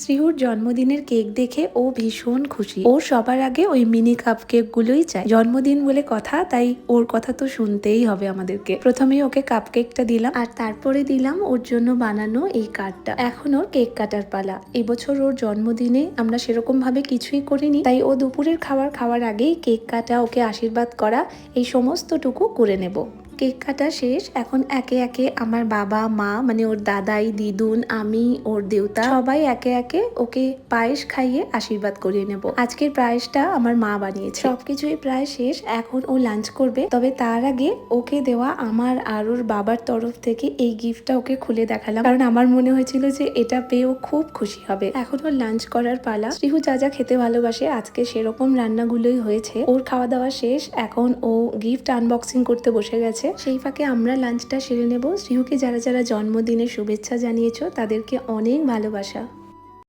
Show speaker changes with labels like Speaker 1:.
Speaker 1: শ্রীহুর জন্মদিনের কেক দেখে ও ভীষণ খুশি। ওর সবার আগে ওই মিনি কাপ কেক গুলোই চাই। জন্মদিন বলে কথা, তাই ওর কথা তো শুনতেই হবে আমাদেরকে। প্রথমেই ওকে কাপ কেকটা দিলাম আর তারপরে দিলাম ওর জন্য বানানো এই কার্ডটা। এখন ওর কেক কাটার পালা। এবছর ওর জন্মদিনে আমরা সেরকম ভাবে কিছুই করিনি, তাই ও দুপুরের খাওয়ার আগেই কেক কাটা, ওকে আশীর্বাদ করা, এই সমস্তটুকু করে নেব। কেক কাটা শেষ। এখন একে একে আমার বাবা মা মানে ওর দাদাই, দিদুন, আমি, ওর দেউতা সবাই একে একে ওকে পায়েস খাইয়ে আশীর্বাদ করিয়ে নেব। আজকের পায়েসটা আমার মা বানিয়েছে। সবকিছুই প্রায় শেষ। এখন ও লাঞ্চ করবে, তবে তার আগে ওকে দেওয়া আমার আর ওর বাবার তরফ থেকে এই গিফটটা ওকে খুলে দেখালাম, কারণ আমার মনে হয়েছিল যে এটা পেয়ে ও খুব খুশি হবে। এখন ওর লাঞ্চ করার পালা। শ্রীহু যা যা খেতে ভালোবাসে আজকে সেরকম রান্নাগুলোই হয়েছে। ওর খাওয়া দাওয়া শেষ। এখন ও গিফট আনবক্সিং করতে বসে গেছে। সেই ফাঁকে আমরা লাঞ্চটা সেরে নেব। শ্রীহুকে যারা যারা জন্মদিনের শুভেচ্ছা জানিয়েছো তাদেরকে অনেক ভালোবাসা।